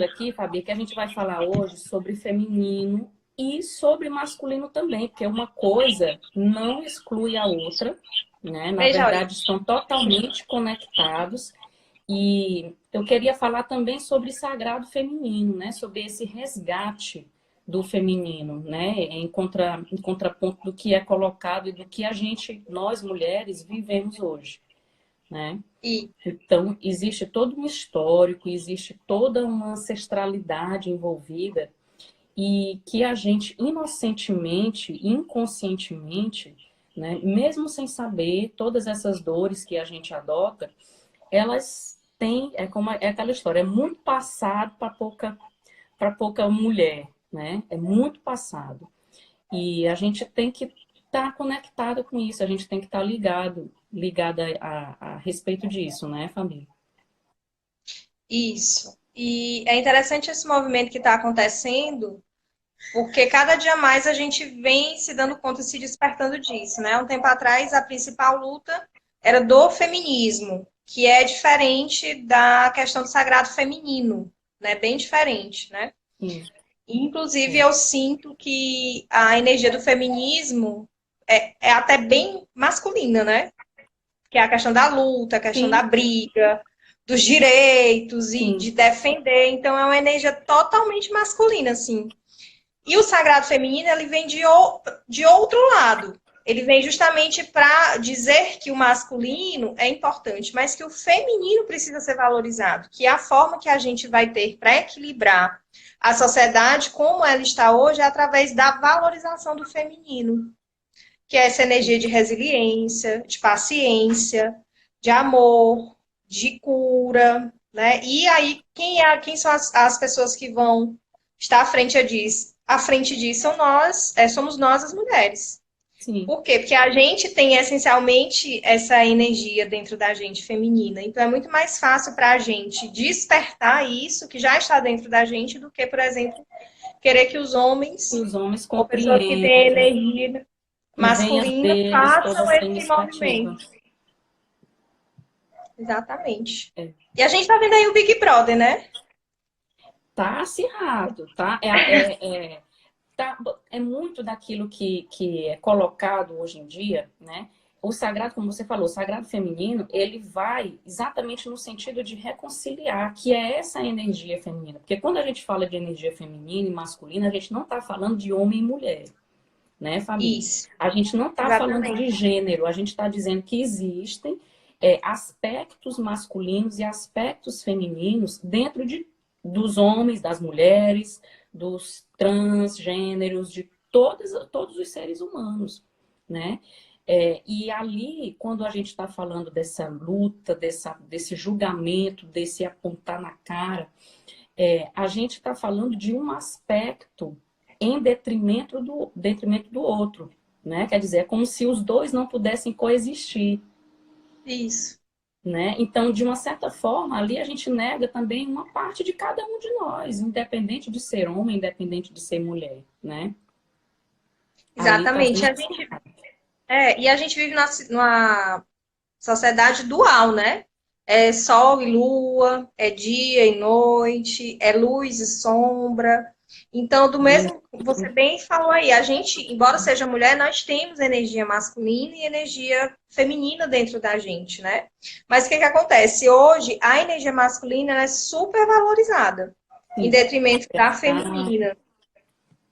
aqui, Fabi, que a gente vai falar hoje sobre feminino e sobre masculino também, porque uma coisa não exclui a outra, né? Na Veja, olha, verdade, estão totalmente conectados. E eu queria falar também sobre sagrado feminino, né? Sobre esse resgate do feminino, né? Em contraponto do que é colocado e do que a gente, nós mulheres, vivemos hoje, né? e Então, existe todo um histórico, existe toda uma ancestralidade envolvida e que a gente inocentemente, inconscientemente, né, mesmo sem saber, todas essas dores que a gente adota, elas têm, é aquela história, é muito passado para pouca mulher, né? É muito passado. E a gente tem que estar conectado com isso, a gente tem que estar ligada a respeito disso, né, família? isso. E é interessante esse movimento que está acontecendo, porque cada dia mais a gente vem se dando conta e se despertando disso, né? Um tempo atrás, a principal luta era do feminismo, que é diferente da questão do sagrado feminino, né? Bem diferente, né? Isso. Inclusive, É. eu sinto que a energia do feminismo é até bem masculina, né? Que é a questão da luta, a questão da Sim, briga, dos direitos e de sim, defender. Então, é uma energia totalmente masculina, assim. E o sagrado feminino, ele vem de outro lado. Ele vem justamente para dizer que o masculino é importante, mas que o feminino precisa ser valorizado, que a forma que a gente vai ter para equilibrar a sociedade como ela está hoje é através da valorização do feminino, que é essa energia de resiliência, de paciência, de amor, de cura, né? E aí, quem são as pessoas que vão estar à frente disso são nós, somos nós as mulheres. sim. Por quê? Porque a gente tem essencialmente essa energia dentro da gente feminina. Então é muito mais fácil para a gente despertar isso que já está dentro da gente do que, por exemplo, querer que os E homens os homens ou pessoas que têm compreendam energia e venha masculina deles toda façam essa esse iniciativa. movimento. Exatamente. É. E a gente tá vendo aí o Big Brother, né? Tá acirrado, tá? Tá, é muito daquilo que é colocado hoje em dia, né? O sagrado, como você falou, o sagrado feminino, ele vai exatamente no sentido de reconciliar, que é essa energia feminina. Porque quando a gente fala de energia feminina e masculina, a gente não está falando de homem e mulher, né, Fabi? Isso, A gente não está falando de exatamente. gênero, a gente está dizendo que existem aspectos masculinos e aspectos femininos dentro dos homens, das mulheres, dos transgêneros, de todos os seres humanos, né? E ali, quando a gente está falando dessa luta, desse julgamento, desse apontar na cara, a gente está falando de um aspecto em detrimento do outro, né? Quer dizer, é como se os dois não pudessem coexistir, Isso. né? Então, de uma certa forma, ali a gente nega também uma parte de cada um de nós, independente de ser homem, independente de ser mulher, né? Ali está Exatamente. bem. E a gente vive numa sociedade dual, né? É sol e lua, é dia e noite, é luz e sombra. Então, do mesmo, você bem falou aí, a gente, embora seja mulher, nós temos energia masculina e energia feminina dentro da gente, né? Mas o que que acontece? Hoje, a energia masculina ela é super valorizada, em Sim, detrimento da feminina.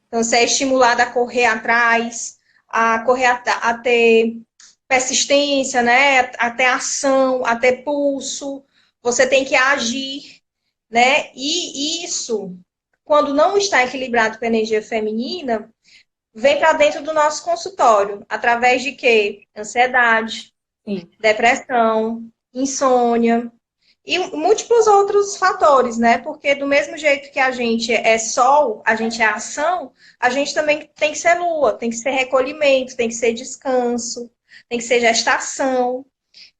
Então, você é estimulada a correr atrás, a correr a ter persistência, né? A ter ação, a ter pulso. Você tem que agir, né? E isso, quando não está equilibrado com a energia feminina, vem para dentro do nosso consultório, através de quê? Ansiedade, sim. depressão, insônia, e múltiplos outros fatores, né? Porque do mesmo jeito que a gente é sol, a gente é ação, a gente também tem que ser lua, tem que ser recolhimento, tem que ser descanso, tem que ser gestação.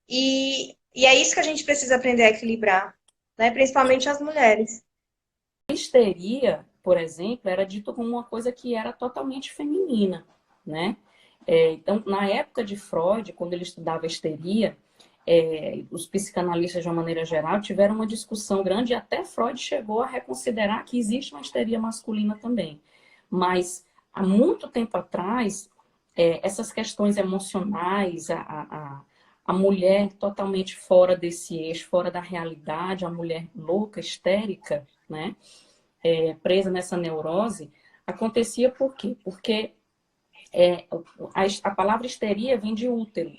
E é isso que a gente precisa aprender a equilibrar, né? Principalmente as mulheres. Histeria, por exemplo, era dito como uma coisa que era totalmente feminina, né? Então, na época de Freud, quando ele estudava histeria, os psicanalistas, de uma maneira geral, tiveram uma discussão grande e até Freud chegou a reconsiderar que existe uma histeria masculina também. Mas, há muito tempo atrás, essas questões emocionais, a mulher totalmente fora desse eixo, fora da realidade, a mulher louca, histérica, né, presa nessa neurose, acontecia por quê? Porque a palavra histeria vem de útero,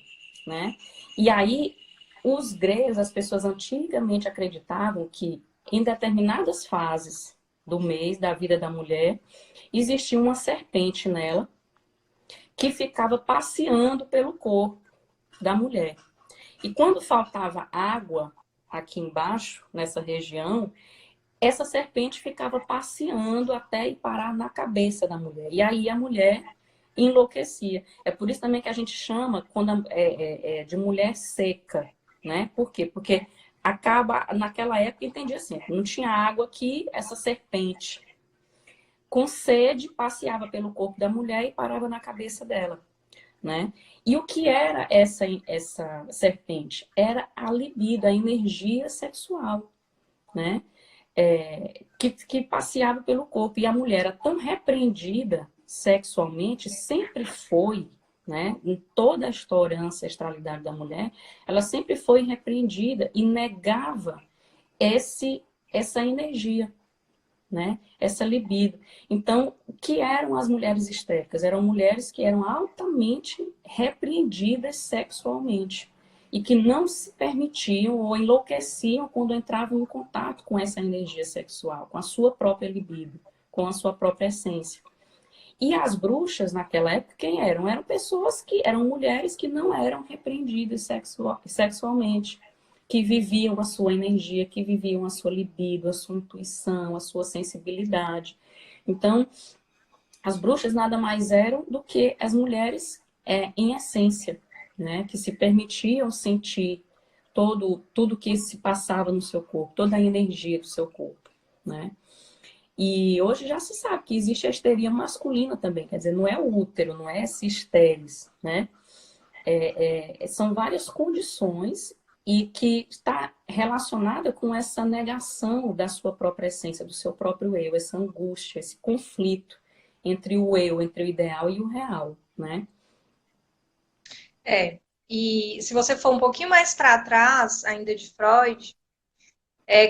né? E aí, os gregos, as pessoas antigamente acreditavam que em determinadas fases do mês, da vida da mulher, existia uma serpente nela que ficava passeando pelo corpo da mulher. E quando faltava água aqui embaixo, nessa região, essa serpente ficava passeando até ir parar na cabeça da mulher. E aí a mulher enlouquecia. É por isso também que a gente chama de mulher seca, né? Por quê? Porque naquela época, entendia assim, não tinha água aqui, essa serpente, com sede, passeava pelo corpo da mulher e parava na cabeça dela, né? E o que era essa serpente? Era a libido, a energia sexual, né? Que passeava pelo corpo. E a mulher era tão repreendida sexualmente, sempre foi, né? Em toda a história, a ancestralidade da mulher, ela sempre foi repreendida e negava essa energia, né? Essa libido. Então, o que eram as mulheres histéricas? Eram mulheres que eram altamente repreendidas sexualmente e que não se permitiam ou enlouqueciam quando entravam em contato com essa energia sexual, com a sua própria libido, com a sua própria essência. E as bruxas, naquela época, quem eram? Eram mulheres que não eram repreendidas sexualmente, que viviam a sua energia, que viviam a sua libido, a sua intuição, a sua sensibilidade. Então, as bruxas nada mais eram do que as mulheres em essência, né? Que se permitiam sentir tudo que se passava no seu corpo, toda a energia do seu corpo, né? E hoje já se sabe que existe a histeria masculina também, quer dizer, não é o útero, não é essa histeres, né? São várias condições e que está relacionada com essa negação da sua própria essência, do seu próprio eu, essa angústia, esse conflito entre o eu, entre o ideal e o real, né? E se você for um pouquinho mais para trás, ainda de Freud,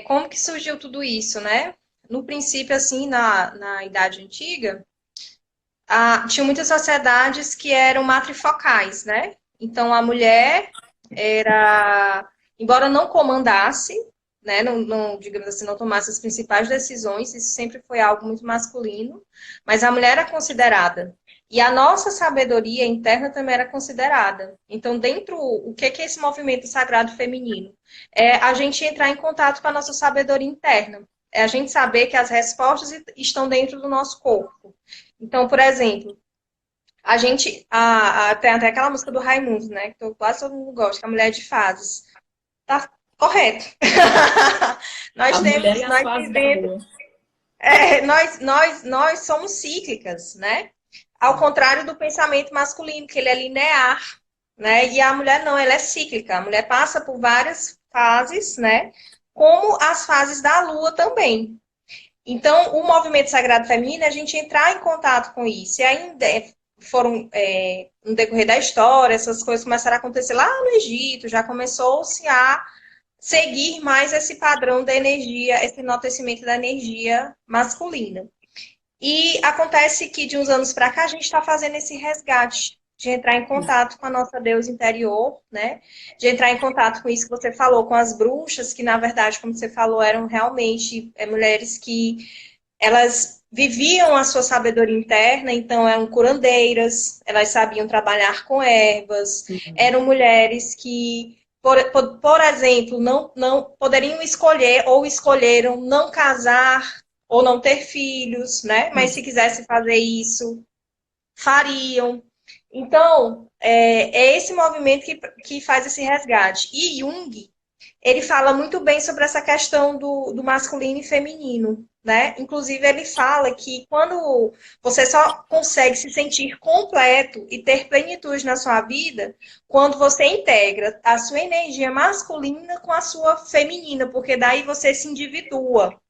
como que surgiu tudo isso, né? No princípio, assim, na Idade Antiga, tinha muitas sociedades que eram matrifocais, né? Então, a mulher era, embora não comandasse, né, não, digamos assim, não tomasse as principais decisões, isso sempre foi algo muito masculino, mas a mulher era considerada. E a nossa sabedoria interna também era considerada. Então, o que é esse movimento sagrado feminino? É a gente entrar em contato com a nossa sabedoria interna. É a gente saber que as respostas estão dentro do nosso corpo. Então, por exemplo, a gente tem até aquela música do Raimundo, né? Que quase todo mundo gosta, que é a mulher de fases. Tá correto. A mulher e as fases da lua. Nós somos cíclicas, né? Ao contrário do pensamento masculino, que ele é linear, né? E a mulher não, ela é cíclica. A mulher passa por várias fases, né? Como as fases da lua também. Então, o movimento sagrado feminino é a gente entrar em contato com isso. E ainda no decorrer da história, essas coisas começaram a acontecer lá no Egito, já começou-se a seguir mais esse padrão da energia, esse enaltecimento da energia masculina. E acontece que de uns anos para cá a gente está fazendo esse resgate de entrar em contato com a nossa deusa interior, né? De entrar em contato com isso que você falou, com as bruxas, que na verdade, como você falou, eram realmente mulheres que elas viviam a sua sabedoria interna, então eram curandeiras, elas sabiam trabalhar com ervas, eram mulheres que, por exemplo, não poderiam escolher ou escolheram não casar ou não ter filhos, né? Mas se quisesse fazer isso, fariam. Então, é esse movimento que faz esse resgate. E Jung, ele fala muito bem sobre essa questão do masculino e feminino, né? Inclusive, ele fala que quando você só consegue se sentir completo e ter plenitude na sua vida, quando você integra a sua energia masculina com a sua feminina, porque daí você se individua,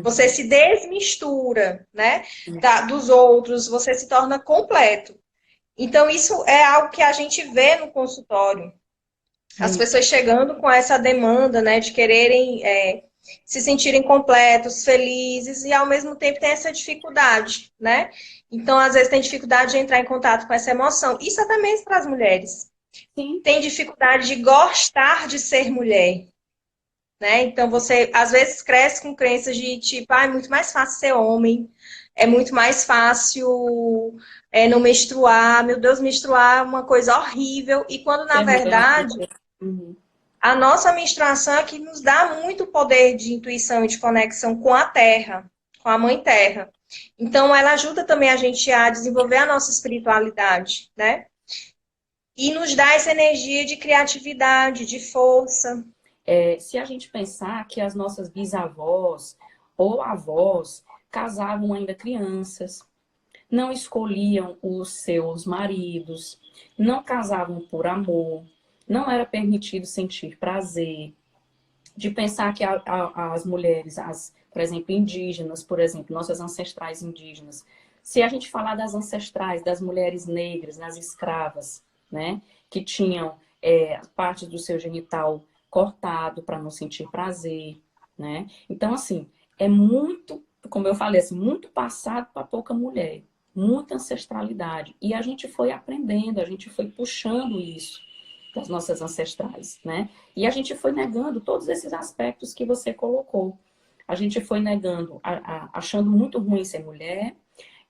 você Uhum. se desmistura, né? Sim. Dos outros, você se torna completo. Então, isso é algo que a gente vê no consultório. As Muito. pessoas chegando com essa demanda, né, de quererem se sentirem completos, felizes, e ao mesmo tempo tem essa dificuldade, né? Então, às vezes, tem dificuldade de entrar em contato com essa emoção. Isso é até mesmo para as mulheres. Sim. Tem dificuldade de gostar de ser mulher, né? Então, você, às vezes, cresce com crenças de tipo, ah, é muito mais fácil ser homem, é muito mais fácil não menstruar, meu Deus, menstruar é uma coisa horrível, e quando, na Ser mulher. verdade, Uhum. a nossa menstruação é que nos dá muito poder de intuição e de conexão com a Terra, com a Mãe Terra. Então, ela ajuda também a gente a desenvolver a nossa espiritualidade, né? E nos dá essa energia de criatividade, de força. Se a gente pensar que as nossas bisavós ou avós casavam ainda crianças, não escolhiam os seus maridos, não casavam por amor, não era permitido sentir prazer, de pensar que as mulheres, por exemplo, indígenas, por exemplo, nossas ancestrais indígenas, se a gente falar das ancestrais, das mulheres negras, das escravas, né, que tinham parte do seu genital cortado para não sentir prazer, né? Então, assim, é muito, como eu falei, assim, muito passado para pouca mulher, muita ancestralidade. E a gente foi aprendendo, a gente foi puxando isso das nossas ancestrais, né? E a gente foi negando todos esses aspectos que você colocou. A gente foi negando, achando muito ruim ser mulher,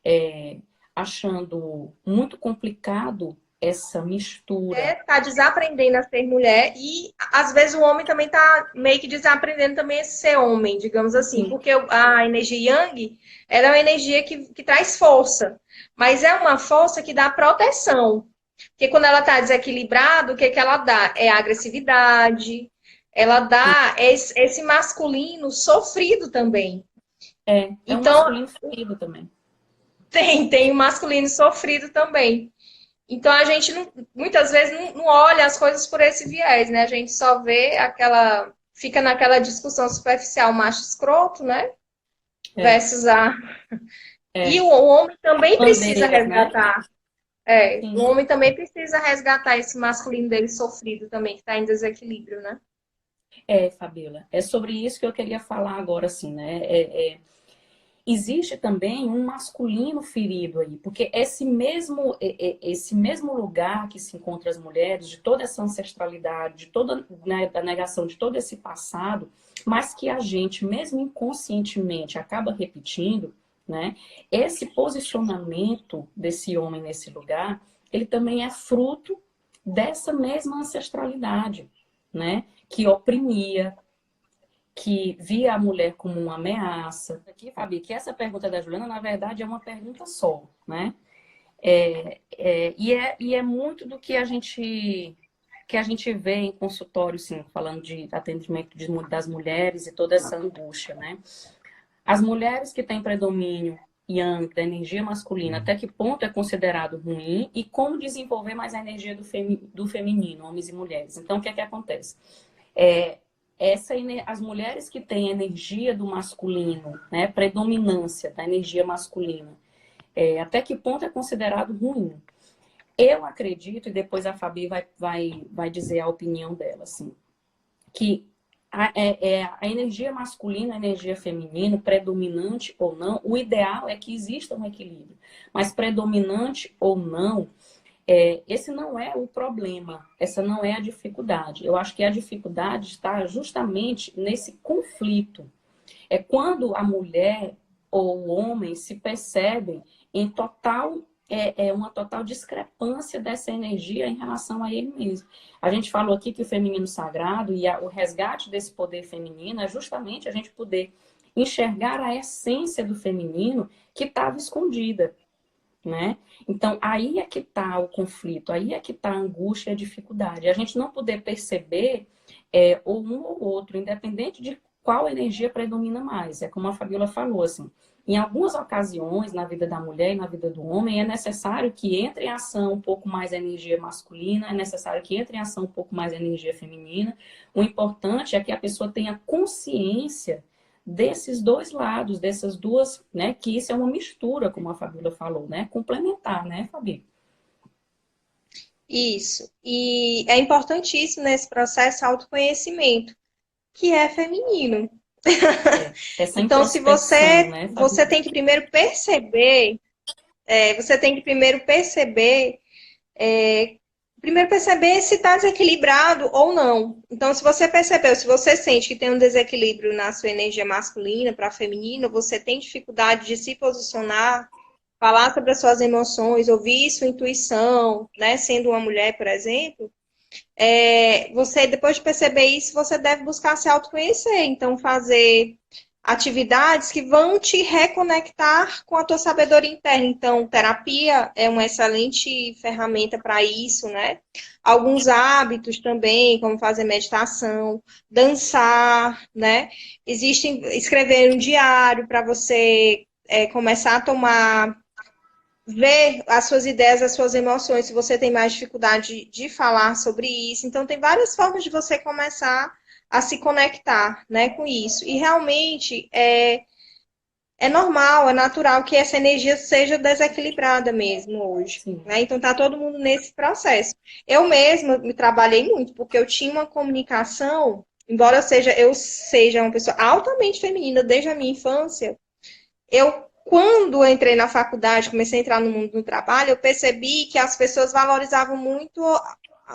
é, achando muito complicado essa mistura. Tá desaprendendo a ser mulher e às vezes o homem também tá meio que desaprendendo também a ser homem, digamos assim, Sim, porque a energia Yang, ela é uma energia que traz força, mas é uma força que dá proteção. Porque quando ela tá desequilibrada, o que que ela dá? É agressividade, ela sim. dá esse masculino sofrido também. É um Então, masculino ferido também. tem o masculino sofrido também. Então a gente muitas vezes não olha as coisas por esse viés, né? A gente só vê aquela. Fica naquela discussão superficial macho escroto, né? É, Versus a. E é. o homem também precisa Bandeiras, né? resgatar. O Sim. homem também precisa resgatar esse masculino dele sofrido também, que está em desequilíbrio, né? Fabiola, é sobre isso que eu queria falar agora, assim, né? Existe também um masculino ferido aí, porque esse mesmo lugar que se encontra as mulheres, de toda essa ancestralidade, de toda, né, da negação de todo esse passado, mas que a gente, mesmo inconscientemente, acaba repetindo, né? Esse posicionamento desse homem nesse lugar, ele também é fruto dessa mesma ancestralidade, né? Que oprimia, que via a mulher como uma ameaça. Aqui, Fabi, que essa pergunta da Juliana, na verdade, é uma pergunta só, né? E é muito do que a gente vê em consultório, sim, falando de atendimento das mulheres e toda essa angústia, né? As mulheres que têm predomínio yang, da energia masculina, até que ponto é considerado ruim e como desenvolver mais a energia do feminino, homens e mulheres. Então, o que é que acontece? É, as mulheres que têm energia do masculino, né, predominância da energia masculina, até que ponto é considerado ruim? Eu acredito, e depois a Fabi vai dizer a opinião dela, assim, que a energia masculina, a energia feminina, predominante ou não, o ideal é que exista um equilíbrio. Mas predominante ou não, esse não é o problema, essa não é a dificuldade. Eu acho que a dificuldade está justamente nesse conflito. É quando a mulher ou o homem se percebem em uma total discrepância dessa energia em relação a ele mesmo. A gente falou aqui que o feminino sagrado e o resgate desse poder feminino é justamente a gente poder enxergar a essência do feminino que estava escondida, né? Então, aí é que está o conflito, aí é que está a angústia e a dificuldade. A gente não poder perceber ou um ou outro, independente de qual energia predomina mais. É como a Fabiola falou, assim, em algumas ocasiões, na vida da mulher e na vida do homem, é necessário que entre em ação um pouco mais a energia masculina, é necessário que entre em ação um pouco mais a energia feminina. O importante é que a pessoa tenha consciência desses dois lados, dessas duas, né? Que isso é uma mistura, como a Fabiola falou, né? Complementar, né, Fabi? Isso. E é importantíssimo nesse processo autoconhecimento, que é feminino. É, essa Então, se introspecção, você, né, você Fabi? tem que primeiro perceber, você tem que primeiro perceber se está desequilibrado ou não. Então, se você percebeu, se você sente que tem um desequilíbrio na sua energia masculina para a feminina, você tem dificuldade de se posicionar, falar sobre as suas emoções, ouvir sua intuição, né? Sendo uma mulher, por exemplo, você, depois de perceber isso, você deve buscar se autoconhecer. Então, fazer atividades que vão te reconectar com a tua sabedoria interna. Então, terapia é uma excelente ferramenta para isso, né? Alguns hábitos também, como fazer meditação, dançar, né? Existem, escrever um diário para você começar a tomar ver as suas ideias, as suas emoções, se você tem mais dificuldade de falar sobre isso. Então, tem várias formas de você começar a se conectar, né, com isso. E realmente é normal, é natural que essa energia seja desequilibrada mesmo hoje. Sim. Né? Então, tá todo mundo nesse processo. Eu mesma me trabalhei muito, porque eu tinha uma comunicação, embora eu seja uma pessoa altamente feminina desde a minha infância, quando eu entrei na faculdade, comecei a entrar no mundo do trabalho, eu percebi que as pessoas valorizavam muito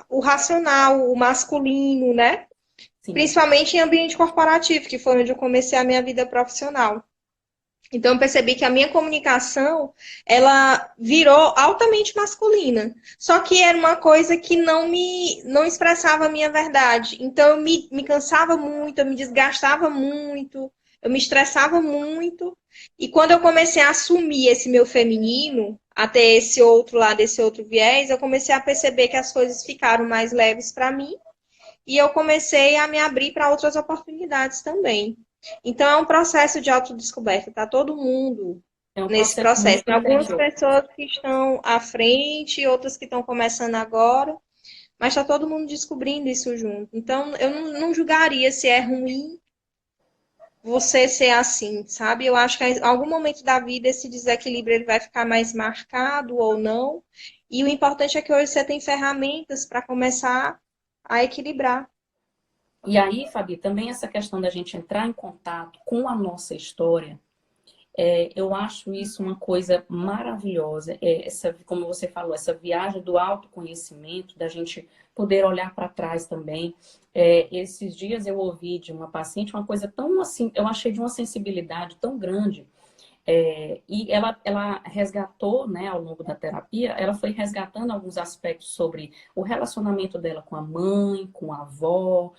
o racional, o masculino, né? Sim. Principalmente em ambiente corporativo, que foi onde eu comecei a minha vida profissional. Então, eu percebi que a minha comunicação, ela virou altamente masculina. Só que era uma coisa que não expressava a minha verdade. Então, eu me cansava muito, eu me desgastava muito, eu me estressava muito. E quando eu comecei a assumir esse meu feminino, até esse outro lado, esse outro viés, eu comecei a perceber que as coisas ficaram mais leves para mim. E eu comecei a me abrir para outras oportunidades também. Então, é um processo de autodescoberta, tá todo mundo É um nesse processo processo. muito Tem algumas interior. pessoas que estão à frente, outras que estão começando agora, mas está todo mundo descobrindo isso junto. Então, eu não julgaria se é ruim você ser assim, sabe? Eu acho que em algum momento da vida esse desequilíbrio ele vai ficar mais marcado ou não. E o importante é que hoje você tem ferramentas para começar a equilibrar. E aí, Fabi, também essa questão da gente entrar em contato com a nossa história, eu acho isso uma coisa maravilhosa. Como você falou, essa viagem do autoconhecimento, da gente poder olhar para trás também. Esses dias eu ouvi de uma paciente uma coisa tão assim, eu achei de uma sensibilidade tão grande. E ela resgatou, né, ao longo da terapia, ela foi resgatando alguns aspectos sobre o relacionamento dela com a mãe, com a avó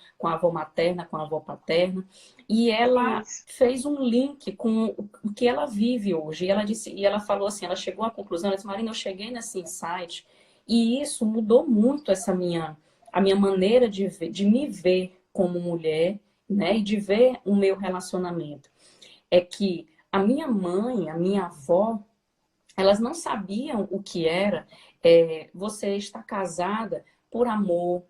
materna, com a avó paterna, e ela Isso. fez um link com o que ela vive hoje. E ela falou assim, ela chegou à conclusão, ela disse, Marina, eu cheguei nesse insight, e isso mudou muito a minha maneira de me ver como mulher, né, e de ver o meu relacionamento. É que a minha mãe, a minha avó, elas não sabiam o que era você estar casada por amor,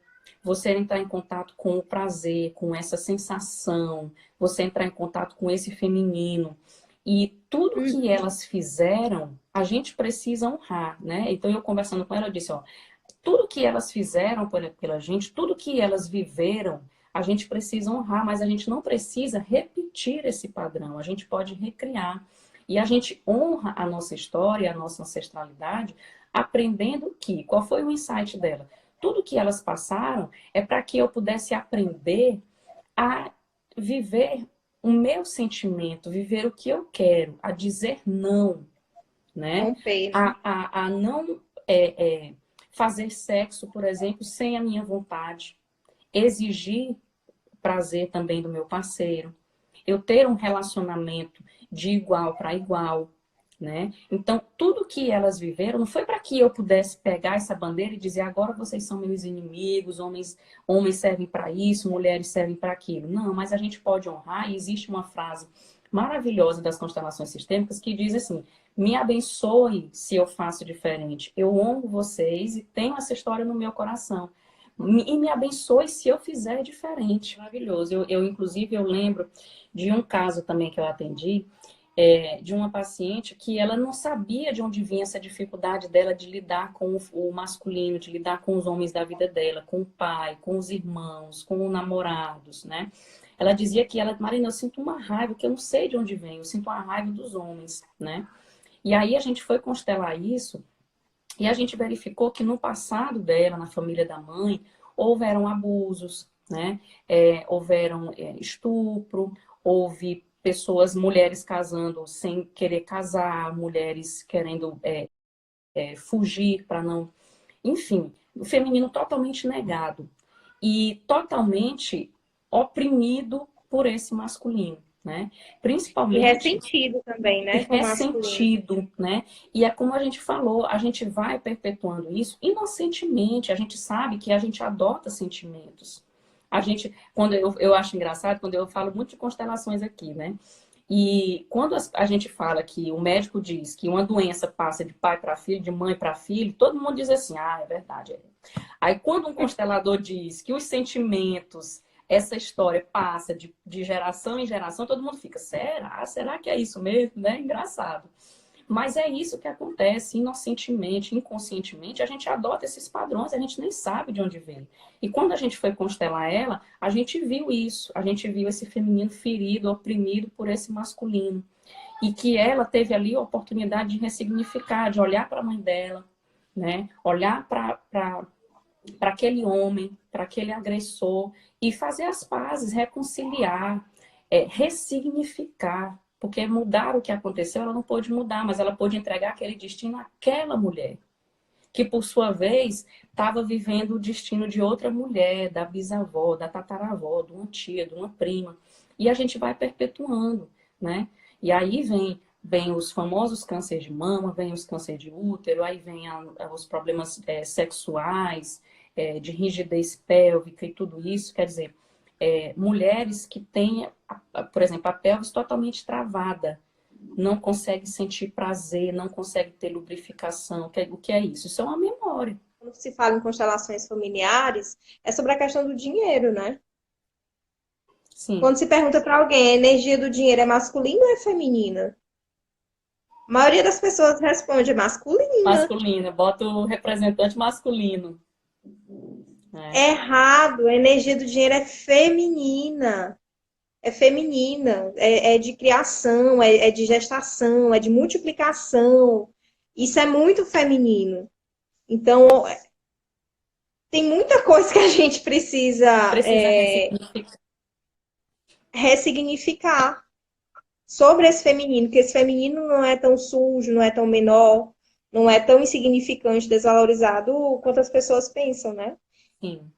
você entrar em contato com o prazer, com essa sensação, você entrar em contato com esse feminino. E tudo que elas fizeram, a gente precisa honrar, né? Então, eu conversando com ela, eu disse, ó, tudo que elas fizeram pela gente, tudo que elas viveram, a gente precisa honrar, mas a gente não precisa repetir esse padrão, a gente pode recriar. E a gente honra a nossa história, a nossa ancestralidade, aprendendo que, qual foi o insight dela? Tudo que elas passaram é para que eu pudesse aprender a viver o meu sentimento, viver o que eu quero, a dizer não, né? Romper, né? A não fazer sexo, por exemplo, sem a minha vontade, exigir prazer também do meu parceiro, eu ter um relacionamento de igual para igual, né? Então, tudo que elas viveram não foi para que eu pudesse pegar essa bandeira e dizer agora vocês são meus inimigos, homens servem para isso, mulheres servem para aquilo. Não, mas a gente pode honrar, e existe uma frase maravilhosa das constelações sistêmicas que diz assim: me abençoe se eu faço diferente. Eu honro vocês e tenho essa história no meu coração. E me abençoe se eu fizer diferente. Maravilhoso. Inclusive, eu lembro de um caso também que eu atendi, de uma paciente que ela não sabia de onde vinha essa dificuldade dela de lidar com o masculino, de lidar com os homens da vida dela, com o pai, com os irmãos, com os namorados, né? Ela dizia que Marina, eu sinto uma raiva que eu não sei de onde vem, eu sinto uma raiva dos homens, né? E aí a gente foi constelar isso e a gente verificou que no passado dela, na família da mãe, houveram abusos, né? Houveram estupro, houve pessoas, mulheres casando sem querer casar, mulheres querendo fugir para não... Enfim, o feminino totalmente negado e totalmente oprimido por esse masculino, né? E Principalmente ressentido também, né, com o masculino. ressentido, né? E é como a gente falou, a gente vai perpetuando isso inocentemente, a gente sabe que a gente adota sentimentos. A gente, quando eu acho engraçado, quando eu falo muito de constelações aqui, né? E quando a gente fala que o médico diz que uma doença passa de pai para filho, de mãe para filho, todo mundo diz assim, ah, é verdade. Aí quando um constelador diz que os sentimentos, essa história passa de geração em geração, todo mundo fica, será? Será que é isso mesmo? Né? Engraçado. Mas é isso que acontece inocentemente, inconscientemente, a gente adota esses padrões, a gente nem sabe de onde vem. E quando a gente foi constelar ela, a gente viu isso, a gente viu esse feminino ferido, oprimido por esse masculino. E que ela teve ali a oportunidade de ressignificar, de olhar para a mãe dela, né? Olhar para aquele homem, para aquele agressor, e fazer as pazes, reconciliar, ressignificar. Porque mudar o que aconteceu, ela não pôde mudar, mas ela pôde entregar aquele destino àquela mulher, que por sua vez estava vivendo o destino de outra mulher, da bisavó, da tataravó, de uma tia, de uma prima. E a gente vai perpetuando, né? E aí vem os famosos cânceres de mama, vem os cânceres de útero, aí vem os problemas sexuais, de rigidez pélvica e tudo isso. Quer dizer, mulheres que têm, por exemplo, a pelvis totalmente travada, não consegue sentir prazer, não consegue ter lubrificação. O que é isso? Isso é uma memória. Quando se fala em constelações familiares, é sobre a questão do dinheiro, né? Sim. Quando se pergunta para alguém, a energia do dinheiro é masculina ou é feminina? A maioria das pessoas responde é masculina. Masculina, bota o representante masculino. Né? Errado, a energia do dinheiro é feminina. É feminina, é de criação, é de gestação, é de multiplicação. Isso é muito feminino. Então, tem muita coisa que a gente precisa Precisa ressignificar. ressignificar sobre esse feminino, que esse feminino não é tão sujo, não é tão menor, não é tão insignificante, desvalorizado quanto as pessoas pensam, né? Sim.